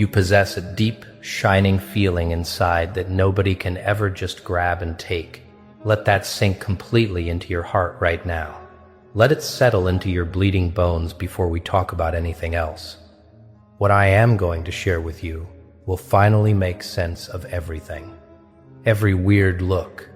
You possess a deep, shining feeling inside that nobody can ever just grab and take. Let that sink completely into your heart right now. Let it settle into your bleeding bones before we talk about anything else. What I am going to share with you will finally make sense of everything. Every weird look,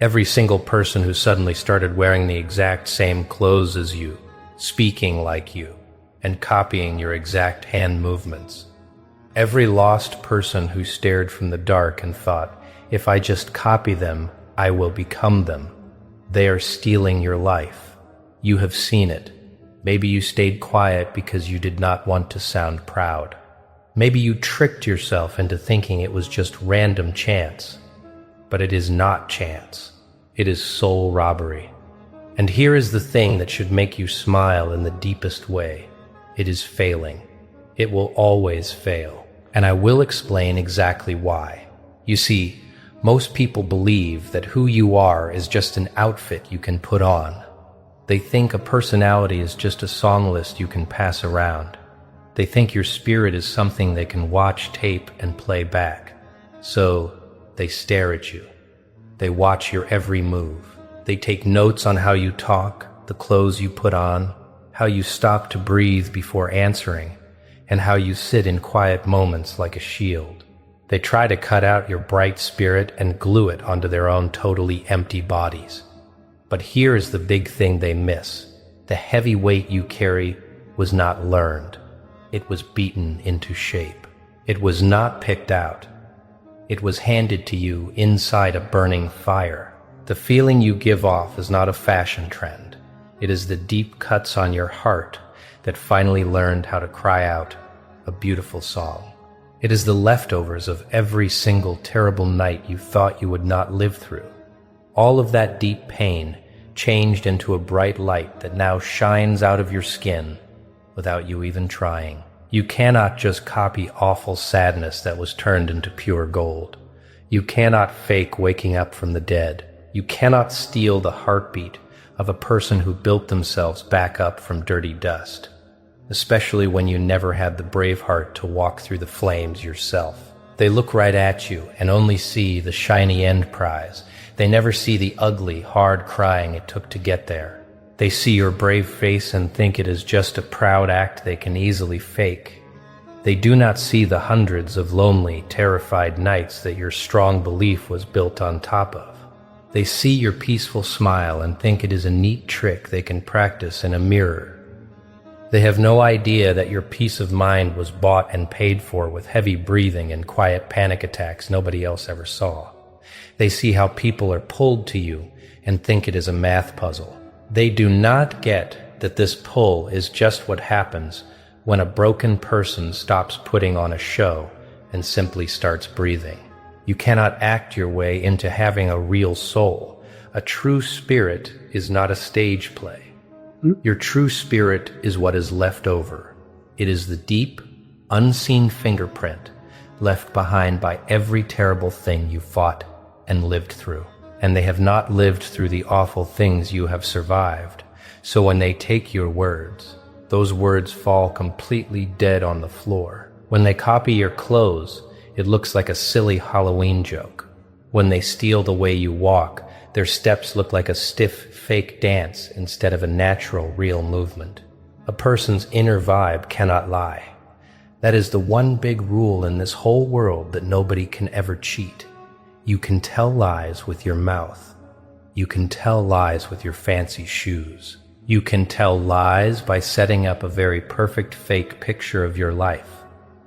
every single person who suddenly started wearing the exact same clothes as you, speaking like you, and copying your exact hand movements. Every lost person who stared from the dark and thought, if I just copy them, I will become them. They are stealing your life. You have seen it. Maybe you stayed quiet because you did not want to sound proud. Maybe you tricked yourself into thinking it was just random chance. But it is not chance. It is soul robbery. And here is the thing that should make you smile in the deepest way. It is failing. It will always fail. And I will explain exactly why. You see, most people believe that who you are is just an outfit you can put on. They think a personality is just a song list you can pass around. They think your spirit is something they can watch, tape, and play back. So they stare at you. They watch your every move. They take notes on how you talk, the clothes you put on, how you stop to breathe before answering, and how you sit in quiet moments like a shield. They try to cut out your bright spirit and glue it onto their own totally empty bodies. But here is the big thing they miss. The heavy weight you carry was not learned. It was beaten into shape. It was not picked out. It was handed to you inside a burning fire. The feeling you give off is not a fashion trend. It is the deep cuts on your heart that finally learned how to cry out a beautiful song. It is the leftovers of every single terrible night you thought you would not live through. All of that deep pain changed into a bright light that now shines out of your skin without you even trying. You cannot just copy awful sadness that was turned into pure gold. You cannot fake waking up from the dead. You cannot steal the heartbeat of a person who built themselves back up from dirty dust, especially when you never had the brave heart to walk through the flames yourself. They look right at you and only see the shiny end prize. They never see the ugly, hard crying it took to get there. They see your brave face and think it is just a proud act they can easily fake. They do not see the hundreds of lonely, terrified nights that your strong belief was built on top of. They see your peaceful smile and think it is a neat trick they can practice in a mirror. They have no idea that your peace of mind was bought and paid for with heavy breathing and quiet panic attacks nobody else ever saw. They see how people are pulled to you and think it is a math puzzle. They do not get that this pull is just what happens when a broken person stops putting on a show and simply starts breathing. You cannot act your way into having a real soul. A true spirit is not a stage play. Your true spirit is what is left over. It is the deep, unseen fingerprint left behind by every terrible thing you fought and lived through. And they have not lived through the awful things you have survived. So when they take your words, those words fall completely dead on the floor. When they copy your clothes, it looks like a silly Halloween joke. When they steal the way you walk, their steps look like a stiff, fake dance instead of a natural, real movement. A person's inner vibe cannot lie. That is the one big rule in this whole world that nobody can ever cheat. You can tell lies with your mouth. You can tell lies with your fancy shoes. You can tell lies by setting up a very perfect fake picture of your life.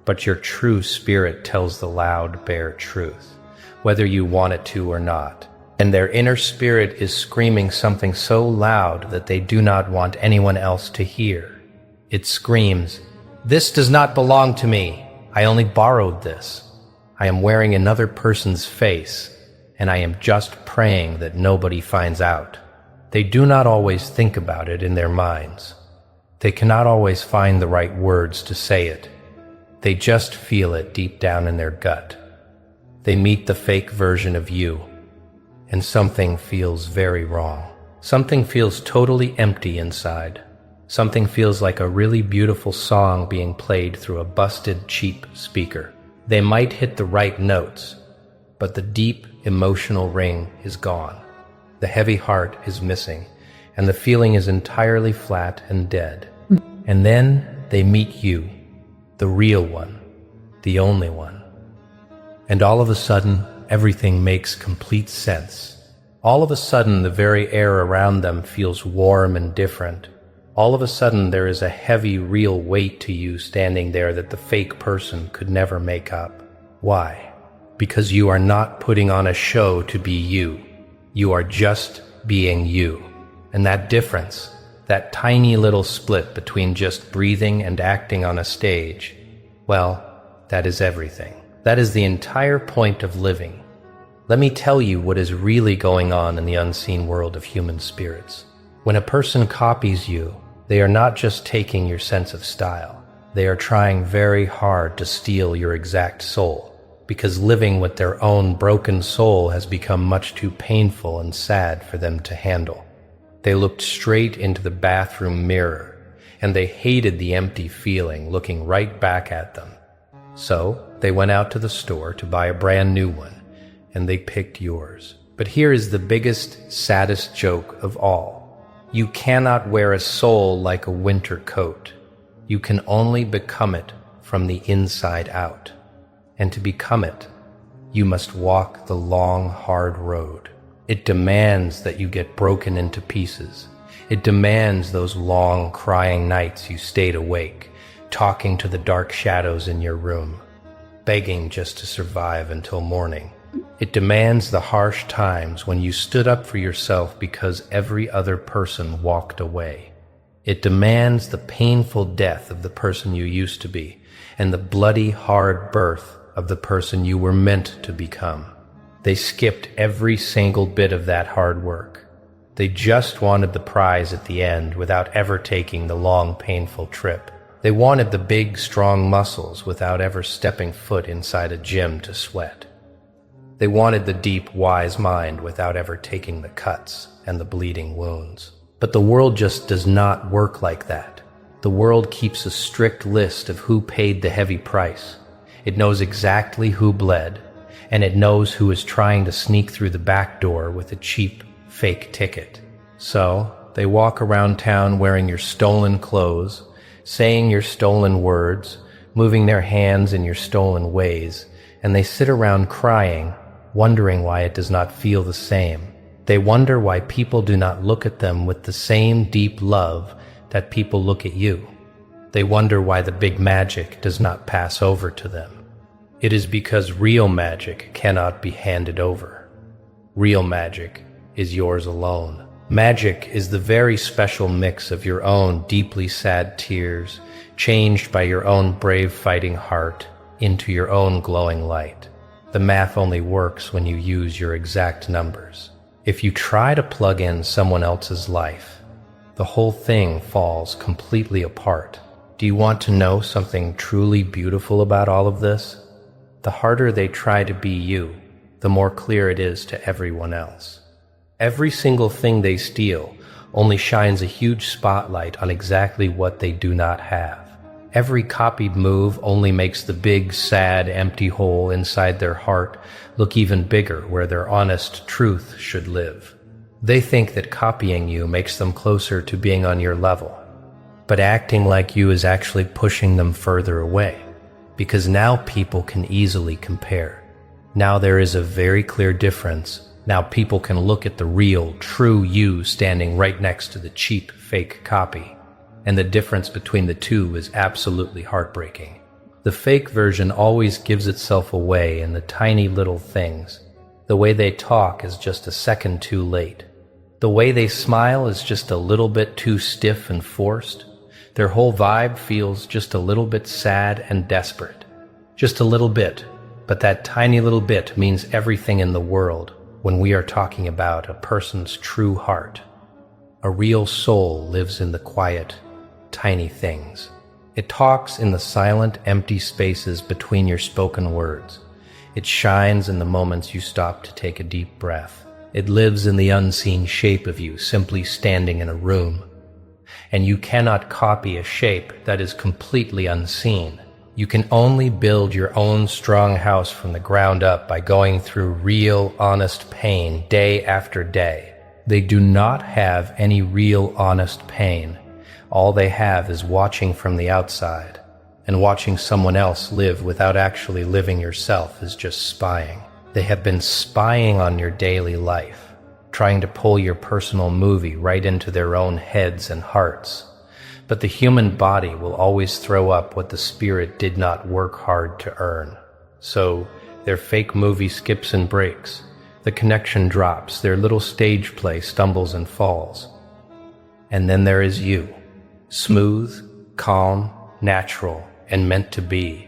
But your true spirit tells the loud, bare truth, whether you want it to or not. And their inner spirit is screaming something so loud that they do not want anyone else to hear. It screams, "This does not belong to me. I only borrowed this. I am wearing another person's face, and I am just praying that nobody finds out." They do not always think about it in their minds. They cannot always find the right words to say it. They just feel it deep down in their gut. They meet the fake version of you, and something feels very wrong. Something feels totally empty inside. Something feels like a really beautiful song being played through a busted, cheap speaker. They might hit the right notes, but the deep, emotional ring is gone. The heavy heart is missing, and the feeling is entirely flat and dead. And then they meet you, the real one, the only one. And all of a sudden, everything makes complete sense. All of a sudden, the very air around them feels warm and different. All of a sudden, there is a heavy, real weight to you standing there that the fake person could never make up. Why? Because you are not putting on a show to be you. You are just being you. And that difference, that tiny little split between just breathing and acting on a stage, well, that is everything. That is the entire point of living. Let me tell you what is really going on in the unseen world of human spirits. When a person copies you, they are not just taking your sense of style. They are trying very hard to steal your exact soul, because living with their own broken soul has become much too painful and sad for them to handle. They looked straight into the bathroom mirror, and they hated the empty feeling looking right back at them. So they went out to the store to buy a brand new one, and they picked yours. But here is the biggest, saddest joke of all. You cannot wear a soul like a winter coat. You can only become it from the inside out. And to become it, you must walk the long, hard road. It demands that you get broken into pieces. It demands those long, crying nights you stayed awake, talking to the dark shadows in your room, begging just to survive until morning. It demands the harsh times when you stood up for yourself because every other person walked away. It demands the painful death of the person you used to be and the bloody, hard birth of the person you were meant to become. They skipped every single bit of that hard work. They just wanted the prize at the end without ever taking the long, painful trip. They wanted the big, strong muscles without ever stepping foot inside a gym to sweat. They wanted the deep, wise mind without ever taking the cuts and the bleeding wounds. But the world just does not work like that. The world keeps a strict list of who paid the heavy price. It knows exactly who bled, and it knows who is trying to sneak through the back door with a cheap, fake ticket. So, they walk around town wearing your stolen clothes, saying your stolen words, moving their hands in your stolen ways, and they sit around crying, wondering why it does not feel the same. They wonder why people do not look at them with the same deep love that people look at you. They wonder why the big magic does not pass over to them. It is because real magic cannot be handed over. Real magic is yours alone. Magic is the very special mix of your own deeply sad tears, changed by your own brave fighting heart, into your own glowing light. The math only works when you use your exact numbers. If you try to plug in someone else's life, the whole thing falls completely apart. Do you want to know something truly beautiful about all of this? The harder they try to be you, the more clear it is to everyone else. Every single thing they steal only shines a huge spotlight on exactly what they do not have. Every copied move only makes the big, sad, empty hole inside their heart look even bigger where their honest truth should live. They think that copying you makes them closer to being on your level, but acting like you is actually pushing them further away, because now people can easily compare. Now there is a very clear difference. Now people can look at the real, true you standing right next to the cheap, fake copy. And the difference between the two is absolutely heartbreaking. The fake version always gives itself away in the tiny little things. The way they talk is just a second too late. The way they smile is just a little bit too stiff and forced. Their whole vibe feels just a little bit sad and desperate. Just a little bit, but that tiny little bit means everything in the world when we are talking about a person's true heart. A real soul lives in the quiet, tiny things. It talks in the silent, empty spaces between your spoken words. It shines in the moments you stop to take a deep breath. It lives in the unseen shape of you simply standing in a room. and you cannot copy a shape that is completely unseen. You can only build your own strong house from the ground up by going through real, honest pain day after day. They do not have any real, honest pain. All they have is watching from the outside, and watching someone else live without actually living yourself is just spying. They have been spying on your daily life, trying to pull your personal movie right into their own heads and hearts. But the human body will always throw up what the spirit did not work hard to earn. So their fake movie skips and breaks. The connection drops, their little stage play stumbles and falls. And then there is you, smooth, calm, natural, and meant to be,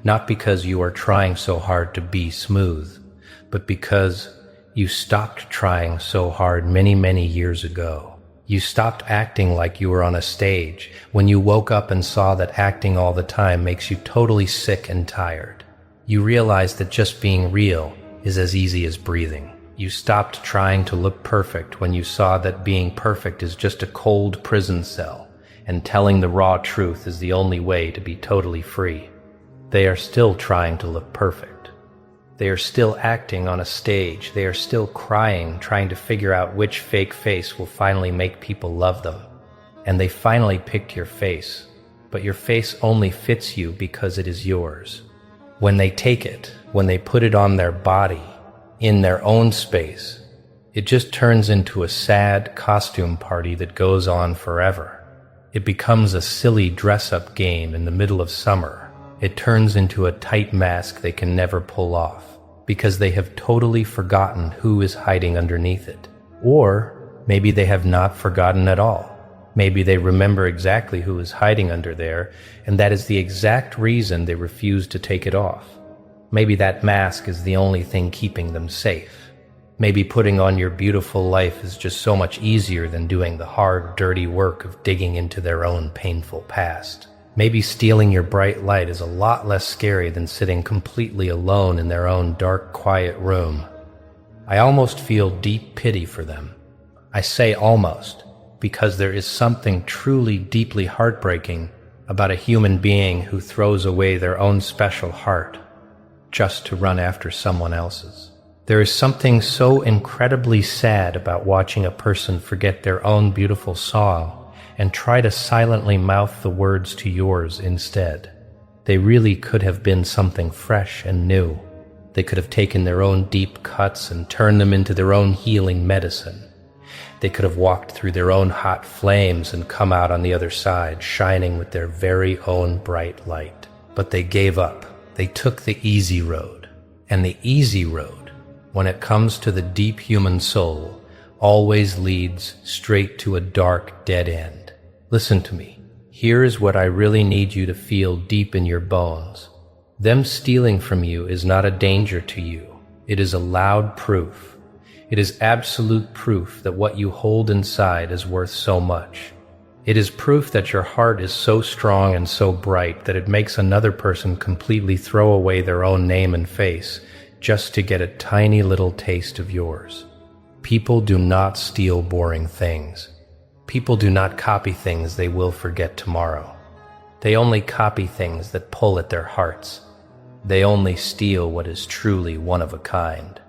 not because you are trying so hard to be smooth, but because you stopped trying so hard many, many years ago. You stopped acting like you were on a stage when you woke up and saw that acting all the time makes you totally sick and tired. You realized that just being real is as easy as breathing. You stopped trying to look perfect when you saw that being perfect is just a cold prison cell, and telling the raw truth is the only way to be totally free. They are still trying to look perfect. They are still acting on a stage. They are still crying, trying to figure out which fake face will finally make people love them. And they finally picked your face, but your face only fits you because it is yours. When they take it, when they put it on their body, in their own space, it just turns into a sad costume party that goes on forever. It becomes a silly dress-up game in the middle of summer. It turns into a tight mask they can never pull off, because they have totally forgotten who is hiding underneath it. Or maybe they have not forgotten at all. Maybe they remember exactly who is hiding under there, and that is the exact reason they refuse to take it off. Maybe that mask is the only thing keeping them safe. Maybe putting on your beautiful life is just so much easier than doing the hard, dirty work of digging into their own painful past. Maybe stealing your bright light is a lot less scary than sitting completely alone in their own dark, quiet room. I almost feel deep pity for them. I say almost, because there is something truly deeply heartbreaking about a human being who throws away their own special heart just to run after someone else's. There is something so incredibly sad about watching a person forget their own beautiful song and try to silently mouth the words to yours instead. They really could have been something fresh and new. They could have taken their own deep cuts and turned them into their own healing medicine. They could have walked through their own hot flames and come out on the other side, shining with their very own bright light. But they gave up. They took the easy road. And the easy road, when it comes to the deep human soul, always leads straight to a dark, dead end. Listen to me. Here is what I really need you to feel deep in your bones. Them stealing from you is not a danger to you. It is a loud proof. It is absolute proof that what you hold inside is worth so much. It is proof that your heart is so strong and so bright that it makes another person completely throw away their own name and face just to get a tiny little taste of yours. People do not steal boring things. People do not copy things they will forget tomorrow. They only copy things that pull at their hearts. They only steal what is truly one of a kind.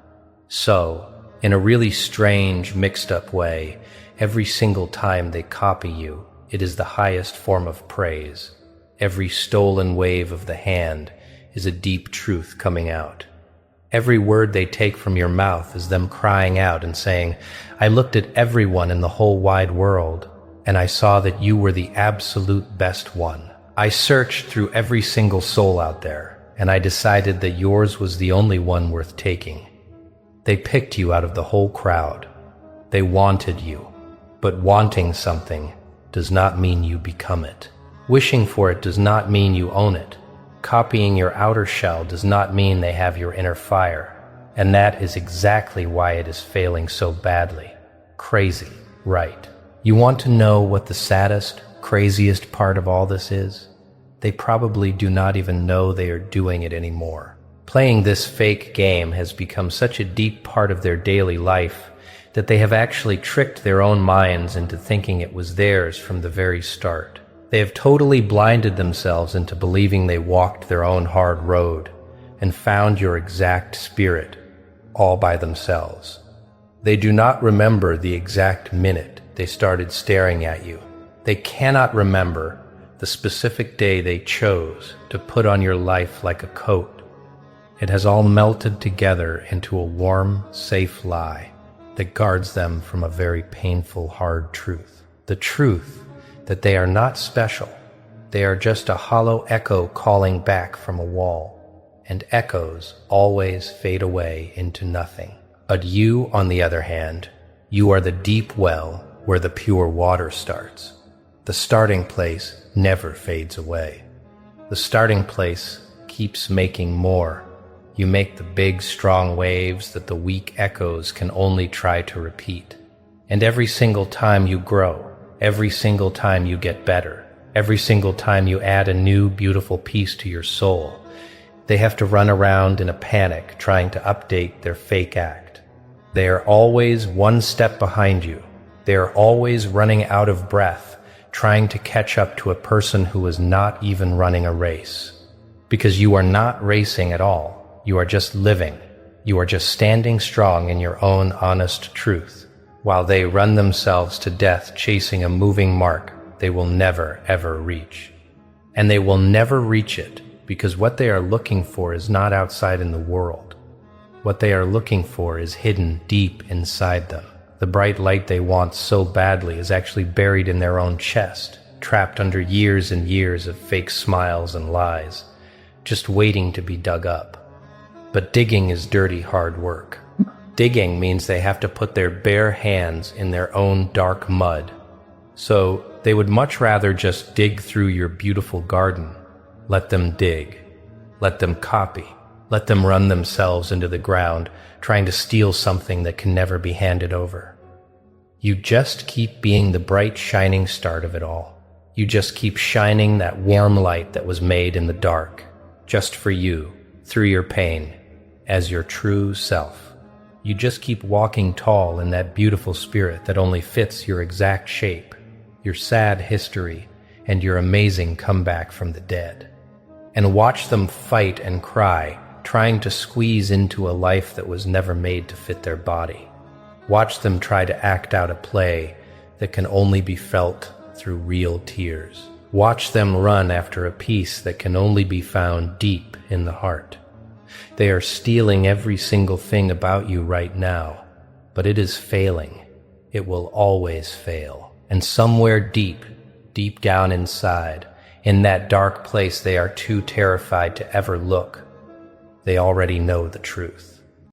So, in a really strange, mixed-up way, every single time they copy you, it is the highest form of praise. Every stolen wave of the hand is a deep truth coming out. Every word they take from your mouth is them crying out and saying, I looked at everyone in the whole wide world, and I saw that you were the absolute best one. I searched through every single soul out there, and I decided that yours was the only one worth taking. They picked you out of the whole crowd. They wanted you, but wanting something does not mean you become it. Wishing for it does not mean you own it. Copying your outer shell does not mean they have your inner fire, and that is exactly why it is failing so badly. Crazy, right? You want to know what the saddest, craziest part of all this is? They probably do not even know they are doing it anymore. Playing this fake game has become such a deep part of their daily life that they have actually tricked their own minds into thinking it was theirs from the very start. They have totally blinded themselves into believing they walked their own hard road and found your exact spirit all by themselves. They do not remember the exact minute they started staring at you. They cannot remember the specific day they chose to put on your life like a coat. It has all melted together into a warm, safe lie that guards them from a very painful, hard truth. The truth that they are not special. They are just a hollow echo calling back from a wall, and echoes always fade away into nothing. But you, on the other hand, you are the deep well where the pure water starts. The starting place never fades away. The starting place keeps making more. You make the big, strong waves that the weak echoes can only try to repeat. And every single time you grow, every single time you get better, every single time you add a new, beautiful piece to your soul, they have to run around in a panic trying to update their fake act. They are always one step behind you. They are always running out of breath, trying to catch up to a person who is not even running a race. Because you are not racing at all. You are just living. You are just standing strong in your own honest truth. While they run themselves to death chasing a moving mark they will never, ever reach. And they will never reach it because what they are looking for is not outside in the world. What they are looking for is hidden deep inside them. The bright light they want so badly is actually buried in their own chest, trapped under years and years of fake smiles and lies, just waiting to be dug up. But digging is dirty, hard work. Digging means they have to put their bare hands in their own dark mud. So they would much rather just dig through your beautiful garden. Let them dig. Let them copy. Let them run themselves into the ground, trying to steal something that can never be handed over. You just keep being the bright, shining start of it all. You just keep shining that warm light that was made in the dark, just for you, through your pain, as your true self. You just keep walking tall in that beautiful spirit that only fits your exact shape, your sad history, and your amazing comeback from the dead. And watch them fight and cry, trying to squeeze into a life that was never made to fit their body. Watch them try to act out a play that can only be felt through real tears. Watch them run after a peace that can only be found deep in the heart. They are stealing every single thing about you right now, but it is failing. It will always fail. And somewhere deep, deep down inside, in that dark place they are too terrified to ever look, they already know the truth.